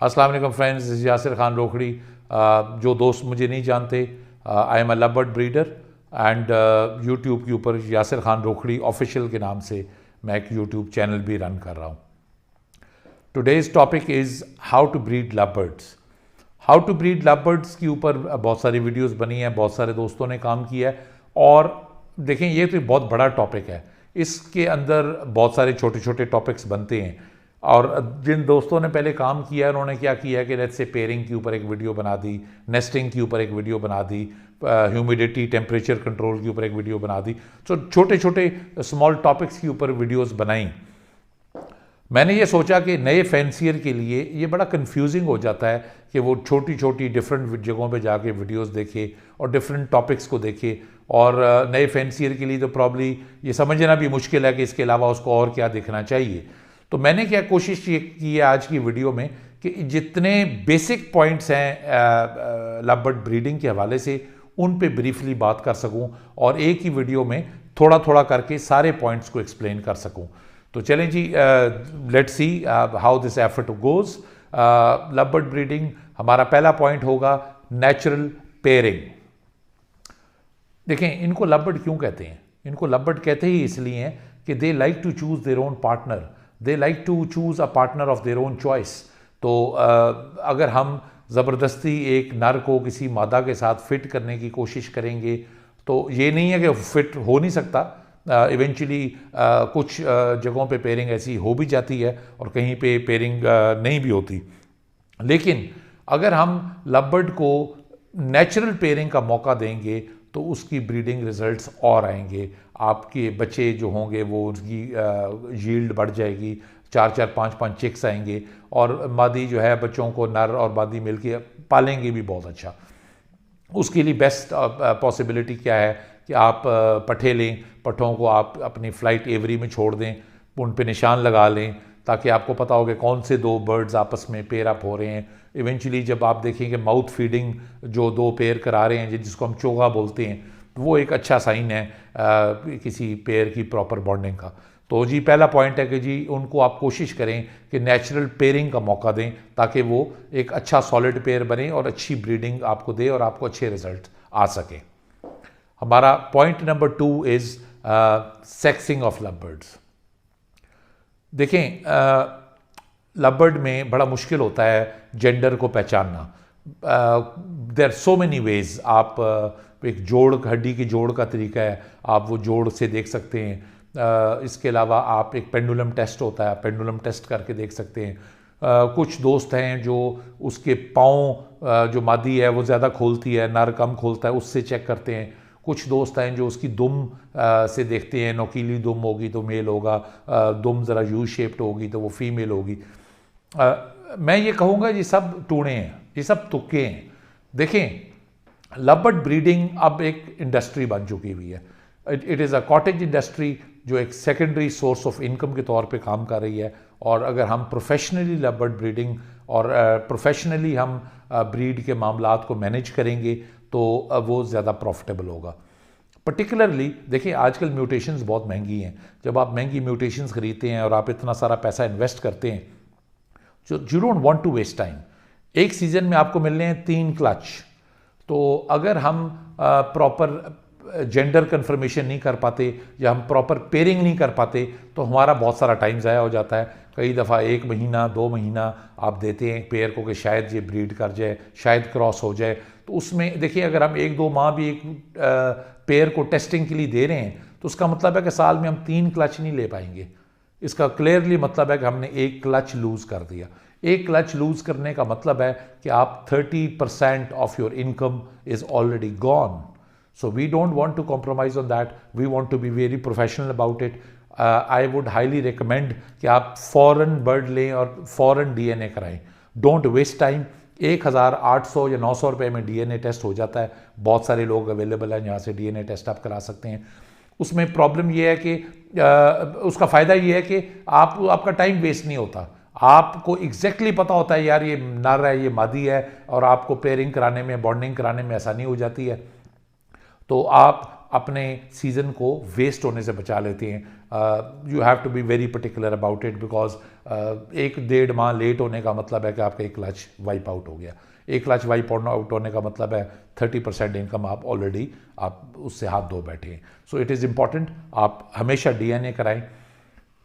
अस्सलाम वालेकुम friends, this is Yasir Khan Rokhri. जो दोस्त मुझे नहीं जानते, I am a love bird breeder and YouTube के ऊपर यासिर खान रोखड़ी ऑफिशियल के नाम से मैं एक यूट्यूब चैनल भी रन कर रहा हूँ। Today's topic is how to breed love birds. How to breed love birds के ऊपर बहुत सारी वीडियोस बनी हैं, बहुत सारे दोस्तों ने काम किया है। और देखें, ये तो बहुत बड़ा टॉपिक है, इसके अंदर बहुत सारे छोटे छोटे टॉपिक्स बनते हैं। और जिन दोस्तों ने पहले काम किया है उन्होंने क्या किया है कि लेट्स से पेयरिंग के ऊपर एक वीडियो बना दी, नेस्टिंग के ऊपर एक वीडियो बना दी, ह्यूमिडिटी टेम्परेचर कंट्रोल के ऊपर एक वीडियो बना दी। तो छोटे छोटे स्मॉल टॉपिक्स के ऊपर वीडियोस बनाई। मैंने ये सोचा कि नए फैंसियर के लिए ये बड़ा कंफ्यूजिंग हो जाता है कि वो छोटी छोटी डिफरेंट जगहों पे जाके वीडियोस देखे और डिफरेंट टॉपिक्स को देखे। और नए फैंसियर के लिए तो प्रॉब्ली ये समझना भी मुश्किल है कि इसके अलावा उसको और क्या देखना चाहिए। तो मैंने क्या कोशिश ये की है आज की वीडियो में कि जितने बेसिक पॉइंट्स हैं लव बर्ड ब्रीडिंग के हवाले से उन पे ब्रीफली बात कर सकूं और एक ही वीडियो में थोड़ा थोड़ा करके सारे पॉइंट्स को एक्सप्लेन कर सकूं। तो चलें जी, let's see how this effort goes. Love bird breeding, हमारा पहला पॉइंट होगा नेचुरल पेयरिंग। देखें, इनको लव बर्ड क्यों कहते हैं? इनको लव बर्ड कहते ही इसलिए हैं कि they like to choose their own partner, they like to choose a partner of their own choice. तो अगर हम ज़बरदस्ती एक नर को किसी मादा के साथ फिट करने की कोशिश करेंगे तो ये नहीं है कि फिट हो नहीं सकता। इवेंचुअली कुछ जगहों पे पेयरिंग ऐसी हो भी जाती है और कहीं पे पेयरिंग नहीं भी होती। लेकिन अगर हम लव बर्ड को नेचुरल पेयरिंग का मौका देंगे तो उसकी ब्रीडिंग रिजल्ट्स और आएंगे। आपके बच्चे जो होंगे वो उसकी यील्ड बढ़ जाएगी, 4-4, 5-5 चिक्स आएंगे और मादी जो है बच्चों को नर और मादी मिलके पालेंगे भी बहुत अच्छा। उसके लिए बेस्ट पॉसिबिलिटी क्या है कि आप पट्ठे लें, पट्ठों को आप अपनी फ्लाइट एवरी में छोड़ दें, उन पे निशान लगा लें ताकि आपको पता हो कि कौन से दो बर्ड्स आपस में पेयर अप हो रहे हैं। इवेंचुअली जब आप देखेंगे माउथ फीडिंग जो दो पेयर करा रहे हैं जिसको हम चोगा बोलते हैं, वो एक अच्छा साइन है किसी पेयर की प्रॉपर बॉन्डिंग का। तो जी पहला पॉइंट है कि जी उनको आप कोशिश करें कि नेचुरल पेयरिंग का मौका दें ताकि वो एक अच्छा सॉलिड पेयर बने और अच्छी ब्रीडिंग आपको दे और आपको अच्छे रिजल्ट आ सके। हमारा point number 2 is sexing of love birds. देखें, लव बर्ड में बड़ा मुश्किल होता है जेंडर को पहचानना। There are so many ways. आप एक जोड़, हड्डी की जोड़ का तरीका है, आप वो जोड़ से देख सकते हैं। इसके अलावा आप एक पेंडुलम टेस्ट होता है, पेंडुलम टेस्ट करके देख सकते हैं। कुछ दोस्त हैं जो उसके पाँव जो मादी है वो ज़्यादा खोलती है, नर कम खोलता है, उससे चेक करते हैं। कुछ दोस्त हैं जो उसकी दुम से देखते हैं, नोकीली दुम होगी तो मेल होगा, दुम ज़रा यू शेप्ड होगी तो वो फीमेल होगी। मैं ये कहूँगा ये सब टूणे हैं, ये सब तुक्के हैं। देखें, लव बर्ड ब्रीडिंग अब एक इंडस्ट्री बन चुकी हुई है। It is a cottage industry जो एक सेकेंडरी सोर्स ऑफ इनकम के तौर पे काम कर रही है। और अगर हम प्रोफेशनली लव बर्ड ब्रीडिंग और प्रोफेशनली हम ब्रीड के मामलात को मैनेज करेंगे तो वो ज़्यादा प्रॉफिटेबल होगा। पर्टिकुलरली देखिए, आजकल म्यूटेशंस बहुत महंगी हैं। जब आप महंगी म्यूटेशंस खरीदते हैं और आप इतना सारा पैसा इन्वेस्ट करते हैं, you don't want to waste time. एक सीज़न में आपको मिलने हैं 3 क्लच। तो अगर हम प्रॉपर जेंडर कन्फर्मेशन नहीं कर पाते या हम प्रॉपर पेयरिंग नहीं कर पाते तो हमारा बहुत सारा टाइम ज़ाया हो जाता है। कई दफ़ा 1 महीना 2 महीना आप देते हैं पेयर को कि शायद ये ब्रीड कर जाए, शायद क्रॉस हो जाए। तो उसमें देखिए, अगर हम 1-2 माह भी एक पेयर को टेस्टिंग के लिए दे रहे हैं तो उसका मतलब है कि साल में हम 3 क्लच नहीं ले पाएंगे। इसका क्लियरली मतलब है कि हमने 1 क्लच लूज़ कर दिया। 1 क्लच लूज़ करने का मतलब है कि आप 30% of your income is already gone. So we don't want to compromise on that. We want to be very professional about it. I would highly recommend कि आप फॉरेन बर्ड लें और फॉरेन डीएनए कराएं। Don't waste time. 1800 या 900 रुपये में DNA test हो जाता है। बहुत सारे लोग अवेलेबल हैं जहाँ से डीएनए टेस्ट आप करा सकते हैं। उसमें प्रॉब्लम ये है कि उसका फ़ायदा ये है कि आपका टाइम वेस्ट नहीं होता। आपको एग्जैक्टली पता होता है यार ये नर है, ये मादी है, और आपको पेयरिंग कराने में, बॉन्डिंग कराने में आसानी हो जाती है। तो आप अपने सीज़न को वेस्ट होने से बचा लेते हैं. You have to be very particular about it, because 1-1.5 माह लेट होने का मतलब है कि आपका एक क्लच वाइप आउट हो गया. एक क्लच वाइप आउट होने का मतलब है 30% इनकम आप ऑलरेडी आप उससे हाथ धो बैठे हैं. सो इट इज़ इम्पॉर्टेंट आप हमेशा DNA कराएं.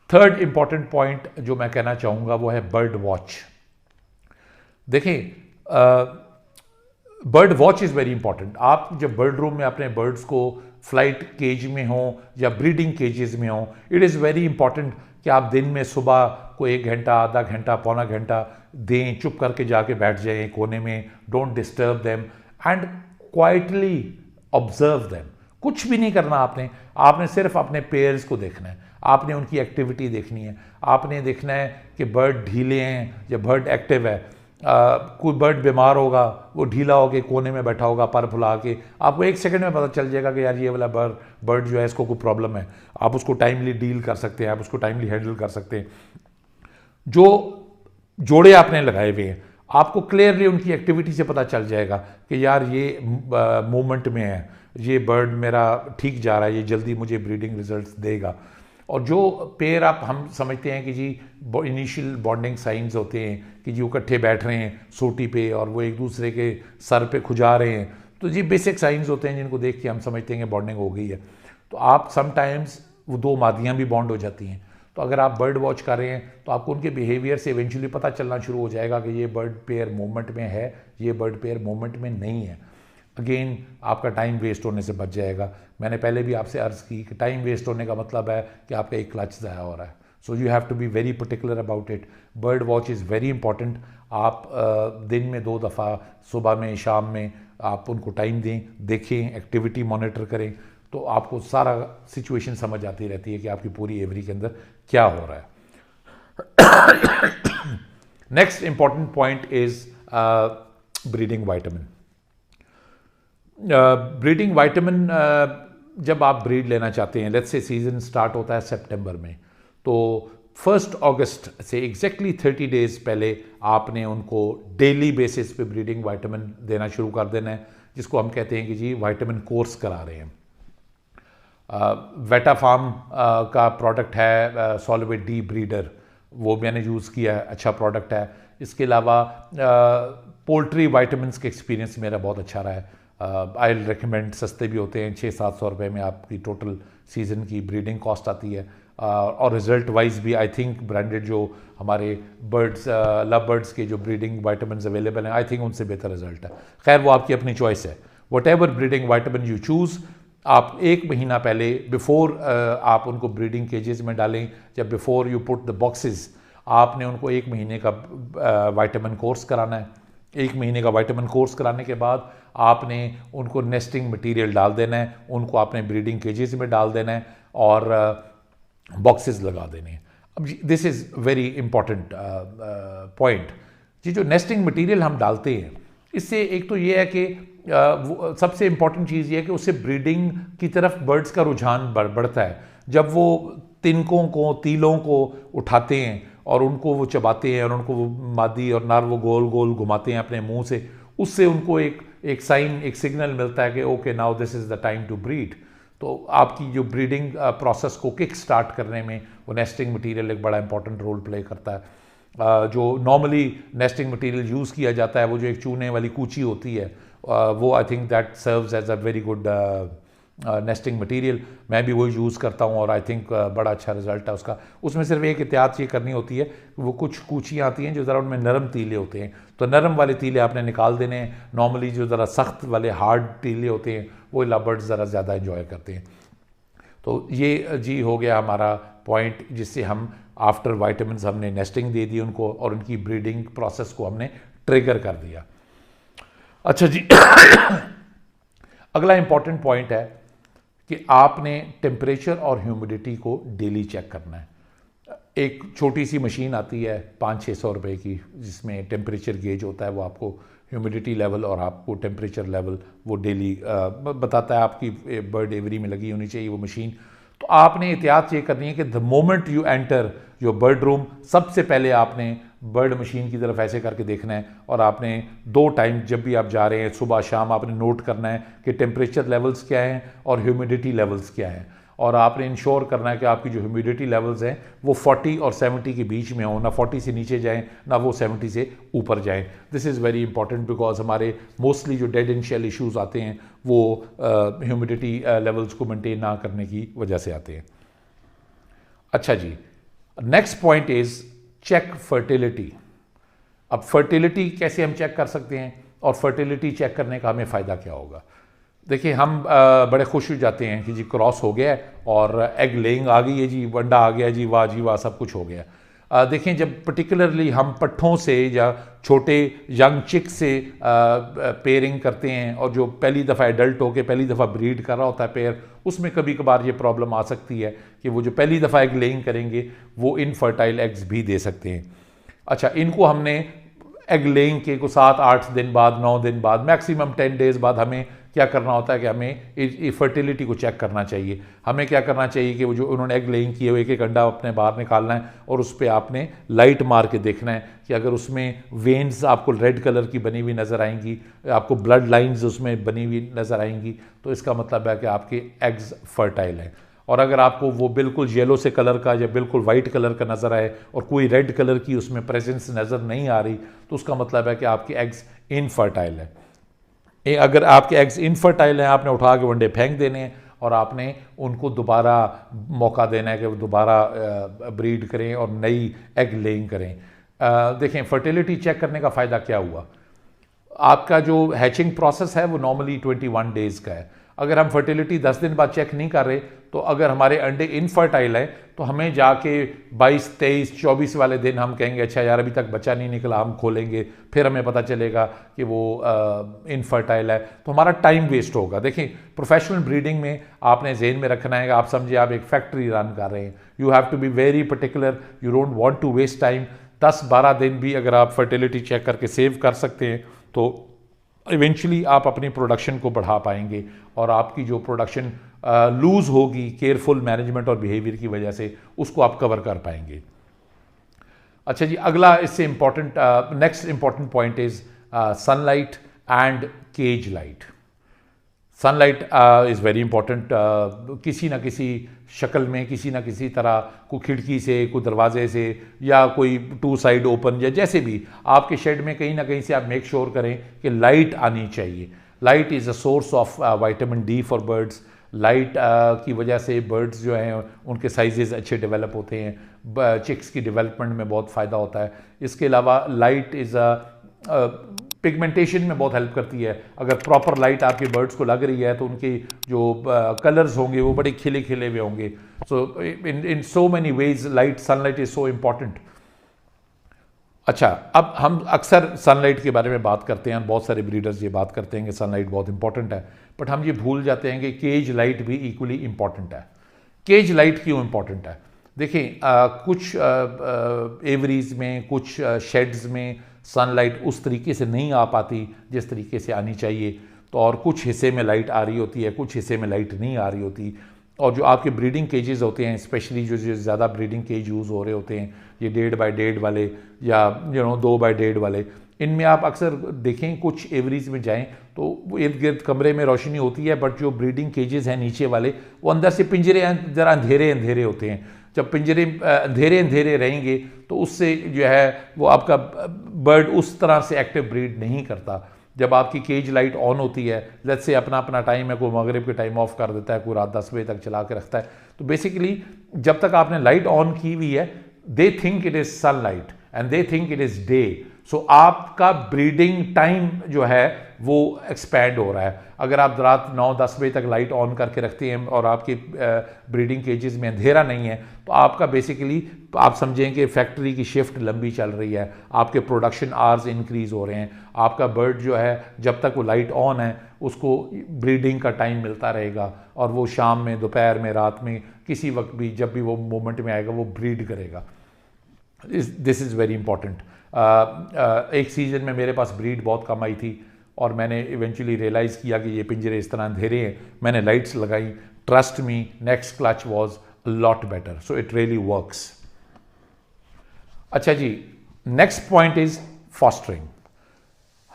थर्ड इम्पॉर्टेंट पॉइंट जो मैं कहना चाहूँगा वो है बर्ड वॉच. देखें, bird watch is very important. आप जब बर्ड रूम में अपने बर्ड्स को फ्लाइट केज में हों या ब्रीडिंग केजेस में हों, इट इज़ वेरी इंपॉर्टेंट कि आप दिन में सुबह को 1 घंटा, आधा घंटा, पौना घंटा दें, चुप करके जाके बैठ जाएं कोने में. Don't disturb them and quietly observe them. कुछ भी नहीं करना आपने. आपने सिर्फ अपने पेयर्स को देखना है, आपने उनकी एक्टिविटी देखनी है, आपने देखना है कि बर्ड ढीले हैं या बर्ड एक्टिव है. कोई बर्ड बीमार होगा, वो ढीला होकर कोने में बैठा होगा पर फुला के, आपको 1 सेकंड में पता चल जाएगा कि यार ये वाला बर्ड जो है इसको कोई प्रॉब्लम है. आप उसको टाइमली डील कर सकते हैं, आप उसको टाइमली हैंडल कर सकते हैं. जो जोड़े आपने लगाए हुए हैं, आपको क्लियरली उनकी एक्टिविटी से पता चल जाएगा कि यार ये मूवमेंट में है, ये बर्ड मेरा ठीक जा रहा है, ये जल्दी मुझे ब्रीडिंग रिजल्ट्स देगा. और जो पेयर आप हम समझते हैं कि जी इनिशियल बॉन्डिंग साइंस होते हैं कि जी वो इकट्ठे बैठ रहे हैं सोटी पे और वो एक दूसरे के सर पे खुजा रहे हैं, तो जी बेसिक साइंस होते हैं जिनको देख के हम समझते हैं कि बॉन्डिंग हो गई है. तो आप समटाइम्स वो 2 मादियाँ भी बॉन्ड हो जाती हैं. तो अगर आप बर्ड वॉच कर रहे हैं तो आपको उनके बिहेवियर से इवेंचुअली पता चलना शुरू हो जाएगा कि ये बर्ड पेयर मूवमेंट में है, ये बर्ड पेयर मूवमेंट में नहीं है. अगेन आपका टाइम वेस्ट होने से बच जाएगा. मैंने पहले भी आपसे अर्ज़ की कि टाइम वेस्ट होने का मतलब है कि आपका एक क्लच ज़ाया हो रहा है. So you have to be very particular about it. Bird watch is very important. आप दिन में 2 दफ़ा, सुबह में, शाम में आप उनको टाइम दें, देखें, एक्टिविटी मॉनिटर करें, तो आपको सारा सिचुएशन समझ आती रहती है कि आपकी पूरी एवरी के अंदर क्या हो रहा है. Next important point is breeding vitamin. Breeding vitamin जब आप ब्रीड लेना चाहते हैं, लेट्स से सीज़न स्टार्ट होता है सितंबर में, तो 1 अगस्त से एग्जैक्टली 30 डेज़ पहले आपने उनको डेली बेसिस पे ब्रीडिंग वाइटामिन देना शुरू कर देना है, जिसको हम कहते हैं कि जी वाइटामिन कोर्स करा रहे हैं. वेटा फार्म का प्रोडक्ट है सॉलिविड डी ब्रीडर, वो मैंने यूज़ किया है, अच्छा प्रोडक्ट है. इसके अलावा पोल्ट्री वाइटामिन का एक्सपीरियंस मेरा बहुत अच्छा रहा है. आई रिकमेंड, सस्ते भी होते हैं, 600-700 रुपये में आपकी टोटल सीज़न की ब्रीडिंग कॉस्ट आती है. और रिज़ल्ट वाइज भी आई थिंक ब्रांडेड जो हमारे बर्ड्स लव बर्ड्स के जो ब्रीडिंग वाइटामिन अवेलेबल हैं, आई थिंक उनसे बेहतर रिजल्ट है. खैर वो आपकी अपनी चॉइस है. What ever breeding vitamin you choose, आप 1 महीना पहले बिफोर आप उनको ब्रीडिंग केजेस में डालें, जब before you put the boxes आपने उनको 1 महीने का वाइटामिन कोर्स कराना है. 1 महीने का वाइटामिन कोर्स कराने के बाद आपने उनको नेस्टिंग मटेरियल डाल देना है, उनको आपने ब्रीडिंग केजेस में डाल देना है और बॉक्सेस लगा देने हैं. अब this is very important point. जी जो नेस्टिंग मटेरियल हम डालते हैं, इससे एक तो ये है कि सबसे इम्पॉर्टेंट चीज़ ये है कि उससे ब्रीडिंग की तरफ बर्ड्स का रुझान बढ़ता है. जब वो तिनकों को, तीलों को उठाते हैं और उनको वो चबाते हैं और उनको वो मादी और नर वो गोल गोल घुमाते हैं अपने मुंह से, उससे उनको एक साइन, एक सिग्नल मिलता है कि okay now this is the time to breed. तो आपकी जो ब्रीडिंग प्रोसेस को किक स्टार्ट करने में वो नेस्टिंग मटेरियल एक बड़ा इंपॉर्टेंट रोल प्ले करता है. जो नॉर्मली नेस्टिंग मटेरियल यूज़ किया जाता है, वो जो एक चूने वाली कूची होती है, वो I think that serves as a very good nesting material. मैं भी वो यूज़ करता हूँ और आई थिंक बड़ा अच्छा रिजल्ट है उसका. उसमें सिर्फ एक एहतियात ये करनी होती है, वो कुछ कूचियाँ आती हैं जो ज़रा उनमें नरम तीले होते हैं, तो नरम वाले तीले आपने निकाल देने हैं. नॉर्मली जो ज़रा सख्त वाले हार्ड तीले होते हैं वो लव ज़रा ज़्यादा इंजॉय करते हैं. तो ये जी हो गया हमारा पॉइंट, जिससे हम आफ्टर वाइटामिन हमने नेस्टिंग दे दी उनको और उनकी ब्रीडिंग प्रोसेस को हमने ट्रिगर कर दिया. अच्छा जी अगला इंपॉर्टेंट पॉइंट है कि आपने टेम्परेचर और ह्यूमिडिटी को डेली चेक करना है. एक छोटी सी मशीन आती है 500-600 रुपये की, जिसमें टेम्परेचर गेज होता है, वो आपको ह्यूमिडिटी लेवल और आपको टेम्परेचर लेवल वो डेली बताता है. आपकी बर्ड एवरी में लगी होनी चाहिए वो मशीन. तो आपने एहतियात ये करनी है कि the moment you enter your bird room, सबसे पहले आपने बर्ड मशीन की तरफ ऐसे करके देखना है, और आपने 2 टाइम जब भी आप जा रहे हैं सुबह शाम आपने नोट करना है कि टेम्परेचर लेवल्स क्या हैं और ह्यूमिडिटी लेवल्स क्या हैं, और आपने इंश्योर करना है कि आपकी जो ह्यूमिडिटी लेवल्स हैं वो 40 और 70 के बीच में हो, ना 40 से नीचे जाएं ना वो 70 से ऊपर जाएं। This is very important because हमारे मोस्टली जो डेड इन शेल इशूज़ आते हैं वो ह्यूमिडिटी लेवल्स को मेंटेन ना करने की वजह से आते हैं। अच्छा जी, next point is check fertility. अब फर्टिलिटी कैसे हम चेक कर सकते हैं और फर्टिलिटी चेक करने का हमें फ़ायदा क्या होगा? देखिए, हम बड़े खुश हो जाते हैं कि जी क्रॉस हो गया है और एग लेइंग आ गई है जी, वंडा आ गया जी वाह सब कुछ हो गया। देखें, जब पर्टिकुलरली हम पट्ठों से या छोटे यंग चिक से पेयरिंग करते हैं और जो पहली दफ़ा एडल्ट होकर पहली दफ़ा ब्रीड कर रहा होता है पेयर, उसमें कभी कभार ये प्रॉब्लम आ सकती है कि वो जो पहली दफ़ा एग लेइंग करेंगे वो इनफर्टाइल एग्स भी दे सकते हैं। अच्छा, इनको हमने एग लेइंग के को 7-8 दिन बाद 9 दिन बाद मैक्सिमम 10 डेज़ बाद हमें क्या करना होता है कि हमें फर्टिलिटी को चेक करना चाहिए। हमें क्या करना चाहिए कि वो जो उन्होंने एग लेइंग किए हुए एक अंडा अपने बाहर निकालना है और उस पर आपने लाइट मार के देखना है कि अगर उसमें वेन्स आपको रेड कलर की बनी हुई नज़र आएंगी, आपको ब्लड लाइंस उसमें बनी हुई नज़र आएंगी, तो इसका मतलब है कि आपके एग्स फर्टाइल हैं। और अगर आपको वो बिल्कुल येलो से कलर का या बिल्कुल वाइट कलर का नज़र आए और कोई रेड कलर की उसमें प्रेजेंस नज़र नहीं आ रही, तो उसका मतलब है कि आपके एग्स इनफर्टाइल है। अगर आपके एग्स इनफर्टाइल हैं, आपने उठा के वनडे फेंक देने हैं और आपने उनको दोबारा मौका देना है कि वो दोबारा ब्रीड करें और नई एग लेइंग करें। देखें, फर्टिलिटी चेक करने का फ़ायदा क्या हुआ? आपका जो हैचिंग प्रोसेस है वो नॉर्मली 21 डेज़ का है। अगर हम फर्टिलिटी 10 दिन बाद चेक नहीं कर रहे, तो अगर हमारे अंडे इनफर्टाइल है तो हमें जाके 22, 23, 24 वाले दिन हम कहेंगे अच्छा यार अभी तक बच्चा नहीं निकला, हम खोलेंगे, फिर हमें पता चलेगा कि वो इनफर्टाइल है, तो हमारा टाइम वेस्ट होगा। देखिए, प्रोफेशनल ब्रीडिंग में आपने जेहन में रखना है कि आप समझिए आप एक फैक्ट्री रन कर रहे हैं, you have to be very particular, you don't want to waste time. 10-12 दिन भी अगर आप फर्टिलिटी चेक करके सेव कर सकते हैं तो इवेंचुअली आप अपनी प्रोडक्शन को बढ़ा पाएंगे और आपकी जो प्रोडक्शन लूज़ होगी केयरफुल मैनेजमेंट और बिहेवियर की वजह से, उसको आप कवर कर पाएंगे। अच्छा जी, अगला इससे important next important point is sunlight and cage light. Sunlight is very important. किसी ना किसी शक्ल में, किसी ना किसी तरह, कोई खिड़की से, कोई दरवाजे से, या कोई 2 साइड ओपन, या जैसे भी आपके शेड में कहीं ना कहीं से आप मेक श्योर करें कि लाइट आनी चाहिए। Light is a source of vitamin D for birds. Light की वजह से बर्ड्स जो हैं उनके साइजेस अच्छे डेवलप होते हैं, चिक्स की डेवलपमेंट में बहुत फ़ायदा होता है। इसके अलावा लाइट इज़ पिगमेंटेशन में बहुत हेल्प करती है। अगर प्रॉपर लाइट आपके बर्ड्स को लग रही है तो उनके जो कलर्स होंगे वो बड़े खिले खिले हुए होंगे। So in so many ways light, sunlight is so important. अच्छा, अब हम अक्सर सनलाइट के बारे में बात करते हैं, बहुत सारे ब्रीडर्स ये बात करते हैं कि सनलाइट बहुत इंपॉर्टेंट है, बट हम ये भूल जाते हैं कि केज लाइट भी इक्वली इम्पॉर्टेंट है। केज लाइट क्यों इम्पॉर्टेंट है? देखिए, कुछ एवरीज में, कुछ शेड्स में सनलाइट उस तरीके से नहीं आ पाती जिस तरीके से आनी चाहिए, तो और कुछ हिस्से में लाइट आ रही होती है, कुछ हिस्से में लाइट नहीं आ रही होती। और जो आपके ब्रीडिंग केजेस होते हैं, स्पेशली जो ज़्यादा ब्रीडिंग केज यूज़ हो रहे होते हैं, ये 1.5 बाई 1.5 वाले या 2 बाई 1.5 वाले, इनमें आप अक्सर देखें कुछ एवरीज में जाएं तो इर्द गिर्द कमरे में रोशनी होती है, बट जो ब्रीडिंग केजेस हैं नीचे वाले, वो अंदर से पिंजरे ज़रा अंधेरे अंधेरे होते हैं। जब पिंजरे अंधेरे अंधेरे रहेंगे तो उससे जो है वो आपका बर्ड उस तरह से एक्टिव ब्रीड नहीं करता। जब आपकी केज लाइट ऑन होती है, लेट्स से अपना अपना टाइम है, कोई मगरिब के टाइम ऑफ कर देता है, कोई रात 10 बजे तक चला के रखता है, तो बेसिकली जब तक आपने लाइट ऑन की हुई है, they think it is sunlight and they think it is day. So आपका ब्रीडिंग टाइम जो है वो एक्सपैंड हो रहा है। अगर आप रात 9-10 बजे तक लाइट ऑन करके रखते हैं और आपके ब्रीडिंग केजेस में अंधेरा नहीं है, तो आपका बेसिकली आप समझें कि फैक्ट्री की शिफ्ट लंबी चल रही है, आपके प्रोडक्शन आवर्स इंक्रीज़ हो रहे हैं, आपका बर्ड जो है जब तक वो लाइट ऑन है उसको ब्रीडिंग का टाइम मिलता रहेगा और वो शाम में, दोपहर में, रात में, किसी वक्त भी जब भी वो मोमेंट में आएगा वो ब्रीड करेगा। This is very important. एक सीज़न में मेरे पास ब्रीड बहुत कम आई थी और मैंने इवेंचुअली रियलाइज़ किया कि ये पिंजरे इस तरह अंधेरे हैं, मैंने लाइट्स लगाई, trust me, next clutch was a lot better, so it really works. अच्छा जी, नेक्स्ट पॉइंट इज फॉस्टरिंग।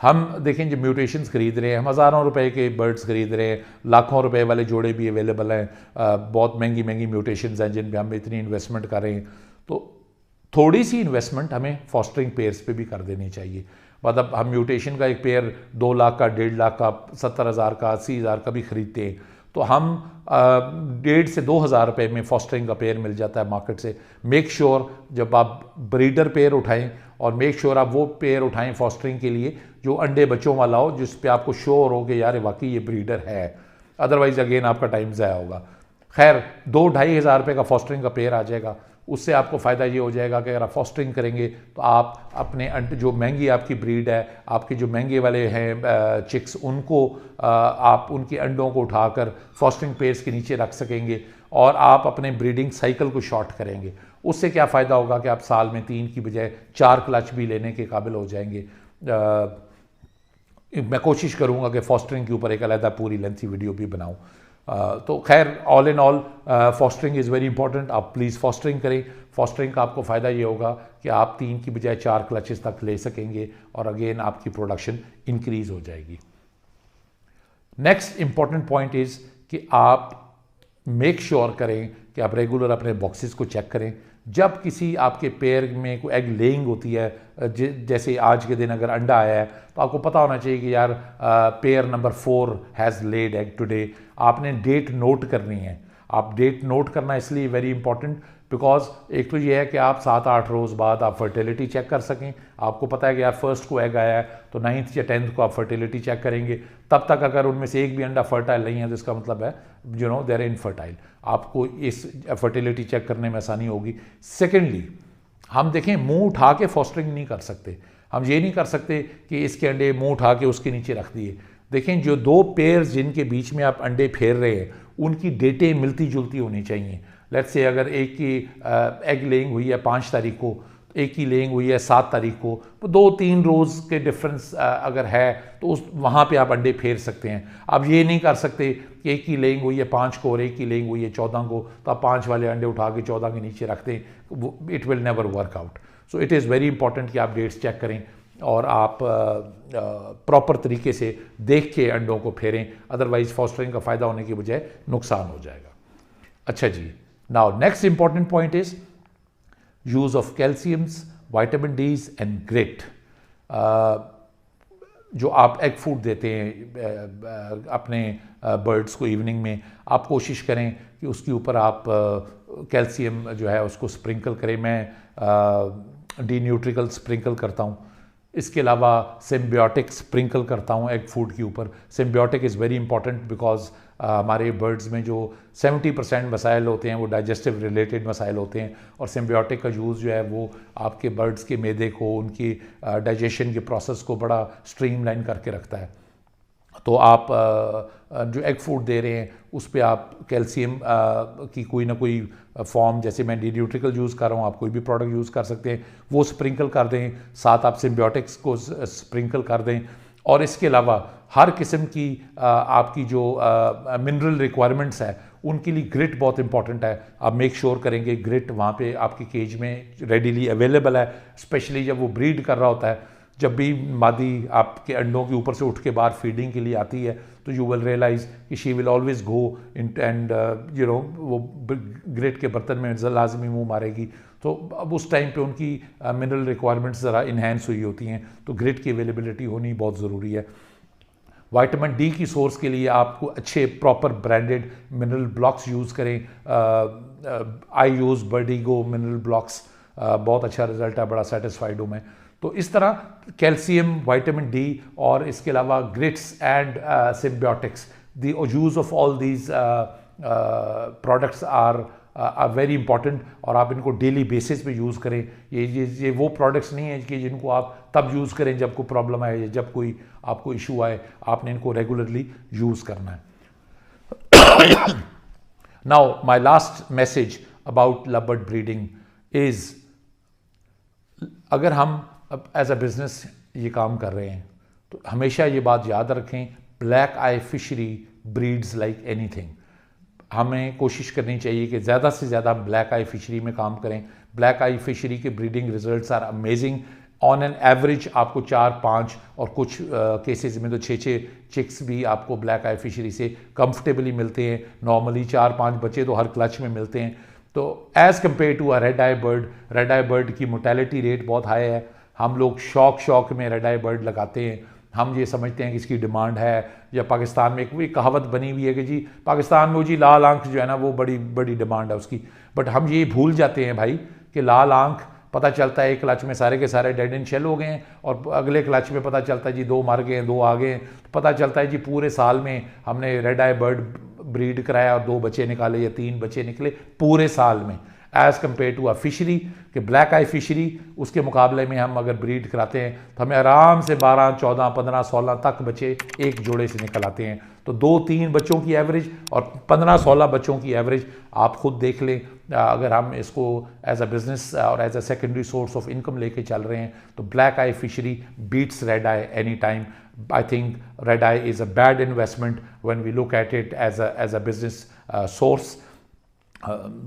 हम देखें जो म्यूटेशंस खरीद रहे हैं, हम हज़ारों रुपए के बर्ड्स खरीद रहे हैं, लाखों रुपए वाले जोड़े भी अवेलेबल हैं, बहुत महंगी महंगी म्यूटेशंस हैं जिन पे हम इतनी इन्वेस्टमेंट कर रहे हैं। तो थोड़ी सी इन्वेस्टमेंट हमें फॉस्टरिंग पेयर्स पे भी कर देनी चाहिए। मतलब हम म्यूटेशन का एक पेयर 2 लाख का, 1.5 लाख का, 70,000 का, 80,000 का भी खरीदते हैं, तो हम 1.5 से 2,000 रुपये में फॉस्टरिंग का पेयर मिल जाता है मार्केट से। मेक श्योर जब आप ब्रीडर पेयर उठाएं, और मेक श्योर आप वो पेयर उठाएं फॉस्टरिंग के लिए जो अंडे बच्चों वाला हो, जिस पे आपको श्योर हो कि यार वाकई ये ब्रीडर है, अदरवाइज अगेन आपका टाइम ज़ाया होगा। खैर 2-2.5 हज़ार रुपये का फॉस्टरिंग का पेयर आ जाएगा। उससे आपको फ़ायदा ये हो जाएगा कि अगर आप फॉस्टरिंग करेंगे तो आप अपने जो महंगी आपकी ब्रीड है, आपके जो महंगे वाले हैं चिक्स, उनको आप उनके अंडों को उठाकर फॉस्टरिंग पेयर्स के नीचे रख सकेंगे और आप अपने ब्रीडिंग साइकिल को शॉर्ट करेंगे। उससे क्या फ़ायदा होगा कि आप साल में 3 की बजाय 4 क्लच भी लेने के काबिल हो जाएंगे। मैं कोशिश करूंगा कि फॉस्टरिंग के ऊपर एक अलग पूरी लेंथी वीडियो भी बनाऊं। तो खैर all in all fostering is very important. आप प्लीज़ फॉस्टरिंग करें। फॉस्टरिंग का आपको फ़ायदा ये होगा कि आप 3 की बजाय 4 क्लचेस तक ले सकेंगे और अगेन आपकी प्रोडक्शन इंक्रीज़ हो जाएगी। नेक्स्ट इंपॉर्टेंट पॉइंट इज़ कि आप मेक श्योर करें कि आप रेगुलर अपने बॉक्सेस को चेक करें। जब किसी आपके पेयर में कोई एग लेइंग होती है, जैसे आज के दिन अगर अंडा आया है, तो आपको पता होना चाहिए कि यार pair number 4 has laid egg today. आपने डेट नोट करनी है। आप डेट नोट करना इसलिए वेरी इंपॉर्टेंट बिकॉज एक तो ये है कि आप 7-8 रोज़ बाद आप फर्टिलिटी चेक कर सकें। आपको पता है कि यार फर्स्ट को एग आया है तो 9th या 10th को आप फर्टिलिटी चेक करेंगे। तब तक अगर उनमें से एक भी अंडा फर्टाइल नहीं है तो इसका मतलब है दे आर इनफर्टाइल। आपको इस फर्टिलिटी चेक करने में आसानी होगी। सेकेंडली, हम देखें मुंह उठा के फॉस्टरिंग नहीं कर सकते। हम ये नहीं कर सकते कि इसके अंडे मुंह उठा के उसके नीचे रख दिए। देखें जो 2 पेयर्स जिनके बीच में आप अंडे फेर रहे हैं उनकी डेटें मिलती जुलती होनी चाहिए। लेट्स से अगर एक की एग लेइंग हुई है 5 तारीख को, एक की लेइंग हुई है 7 तारीख को, तो 2-3 रोज़ के डिफरेंस अगर है तो उस वहाँ पे आप अंडे फेर सकते हैं। आप ये नहीं कर सकते कि एक की लेइंग हुई है 5 को और एक की लेइंग हुई है 14 को, तो आप 5 वाले अंडे उठा के 14 के नीचे रखते हैं। It will never work out. So it is very important कि आप डेट्स चेक करें और आप प्रॉपर तरीके से देख के अंडों को फेरें, अदरवाइज फॉस्टरिंग का फ़ायदा होने की बजाय नुकसान हो जाएगा। अच्छा जी, now next important point is use of calciums, vitamin Ds and grit. जो आप एग फूड देते हैं अपने बर्ड्स को इवनिंग में, आप कोशिश करें कि उसके ऊपर आप कैल्शियम जो है उसको स्प्रिंकल करें। मैं डी न्यूट्रिकल स्प्रिंकल करता हूँ। इसके अलावा सिम्बियोटिक स्प्रिंकल करता हूँ एग फूड के ऊपर। Symbiotic is very important because हमारे बर्ड्स में जो 70% मसाइल होते हैं वो डाइजेस्टिव रिलेटेड मसाइल होते हैं, और सिम्बियोटिक का यूज़ जो है वो आपके बर्ड्स के मैदे को, उनकी डाइजेशन के प्रोसेस को बड़ा स्ट्रीमलाइन करके रखता है। तो आप जो एग फूड दे रहे हैं उस पे आप कैल्शियम की कोई ना कोई फॉर्म, जैसे मैं डी न्यूट्रिकल यूज़ कर रहा हूँ, आप कोई भी प्रोडक्ट यूज़ कर सकते हैं, वो स्प्रिंकल कर दें। साथ आप सिम्बियोटिक्स को स्प्रिंकल कर दें। और इसके अलावा हर किस्म की आपकी जो मिनरल रिक्वायरमेंट्स है उनके लिए ग्रिट बहुत इंपॉर्टेंट है। आप मेक श्योर करेंगे ग्रिट वहाँ पे आपकी केज में रेडीली अवेलेबल है, स्पेशली जब वो ब्रीड कर रहा होता है। जब भी मादी आपके अंडों के ऊपर से उठ के बाहर फीडिंग के लिए आती है तो यू विल रियलाइज़ कि she will always go in and वो ग्रिट के बर्तन में लाजमी मुँह मारेगी। तो अब उस टाइम पे उनकी मिनरल रिक्वायरमेंट्स ज़रा इन्हेंस हुई होती हैं, तो ग्रिट की अवेलेबिलिटी होनी बहुत ज़रूरी है। विटामिन डी की सोर्स के लिए आपको अच्छे proper branded mineral blocks use करें। आई यूज़ बर्डिगो मिनरल ब्लॉक्स, बहुत अच्छा रिजल्ट है, बड़ा सेटिस्फाइड हूँ मैं। तो इस तरह कैल्शियम, विटामिन डी और इसके अलावा grits and symbiotics, the use of all these products are very important, और आप इनको डेली बेसिस पे यूज़ करें। ये वो प्रोडक्ट्स नहीं है कि जिनको आप तब यूज़ करें जब कोई प्रॉब्लम आए, जब कोई आपको इशू आए। आपने इनको रेगुलरली यूज़ करना है। Now my last message about love bird breeding is, अगर हम अब एज अ बिज़नेस ये काम कर रहे हैं तो हमेशा ये बात याद रखें, black eye fishery breeds like anything. हमें कोशिश करनी चाहिए कि ज़्यादा से ज़्यादा ब्लैक आई फिशरी में काम करें। ब्लैक आई फिशरी के breeding results are amazing on an average आपको 4-5 और कुछ केसेस में तो 6-6 चिक्स भी आपको ब्लैक आई फिशरी से कंफर्टेबली मिलते हैं। नॉर्मली 4-5 बच्चे तो हर क्लच में मिलते हैं। तो as compare to a red eye bird की मोर्टेलिटी रेट बहुत हाई है। हम लोग शौक में रेड आई बर्ड लगाते हैं। हम ये समझते हैं कि इसकी डिमांड है, या पाकिस्तान में एक कहावत बनी हुई है कि जी पाकिस्तान में वो जी लाल आंख जो है ना वो बड़ी डिमांड है उसकी। बट हम ये भूल जाते हैं भाई कि लाल आंख पता चलता है एक क्लच में सारे के सारे डेड एंड शेल हो गए हैं, और अगले क्लच में पता चलता है जी 2 मर गए हैं, 2 आ गए हैं। तो पता चलता है जी पूरे साल में हमने रेड आई बर्ड ब्रीड कराया और 2 बच्चे निकाले या 3 बच्चे निकले पूरे साल में, as compare to a fishery कि ब्लैक आई फिशरी उसके मुकाबले में हम अगर ब्रीड कराते हैं तो हमें आराम से 12, 14, 15, 16 तक बच्चे एक जोड़े से निकल आते हैं। तो 2-3 बच्चों की एवरेज और 15-16 बच्चों की एवरेज आप खुद देख लें। अगर हम इसको एज अ बिज़नेस और as a secondary source of income लेके चल रहे हैं तो black eye fishery beats red eye any time. I think red eye is a bad investment when we look at it as a business source.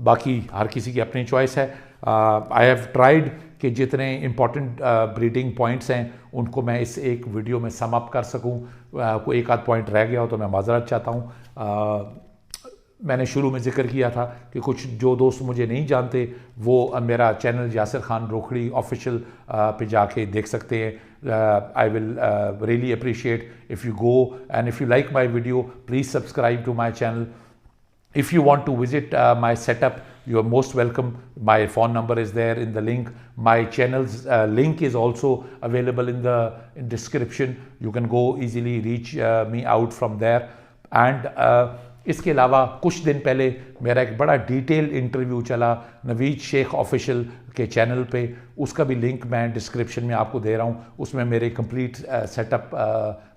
बाकी हर किसी की अपनी choice है। आई हैव ट्राइड कि जितने इम्पॉर्टेंट ब्रीडिंग पॉइंट्स हैं उनको मैं इस एक वीडियो में सम अप कर सकूं। कोई एक आध पॉइंट रह गया हो तो मैं माजरत चाहता हूं। मैंने शुरू में जिक्र किया था कि कुछ जो दोस्त मुझे नहीं जानते वो मेरा चैनल यासिर खान रोखड़ी ऑफिशियल पे जाके देख सकते हैं। I will really appreciate if you go, and if you like my video, please subscribe to my channel. If you want to visit my setup, you are most welcome. My phone number is there in the link. My channel's link is also available in the description. You can go easily reach me out from there. And इसके अलावा कुछ दिन पहले मेरा एक बड़ा detail interview चला Naveed Sheikh official के चैनल पे, उसका भी लिंक मैं डिस्क्रिप्शन में आपको दे रहा हूँ। उसमें मेरे कंप्लीट सेटअप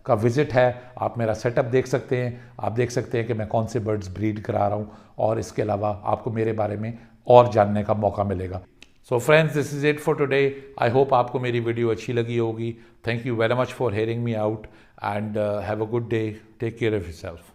का विज़िट है, आप मेरा सेटअप देख सकते हैं। आप देख सकते हैं कि मैं कौन से बर्ड्स ब्रीड करा रहा हूँ, और इसके अलावा आपको मेरे बारे में और जानने का मौका मिलेगा। So friends, this is it for today. I hope आपको मेरी वीडियो अच्छी लगी होगी। Thank you very much for hearing me out, and have a good day. Take care of yourself.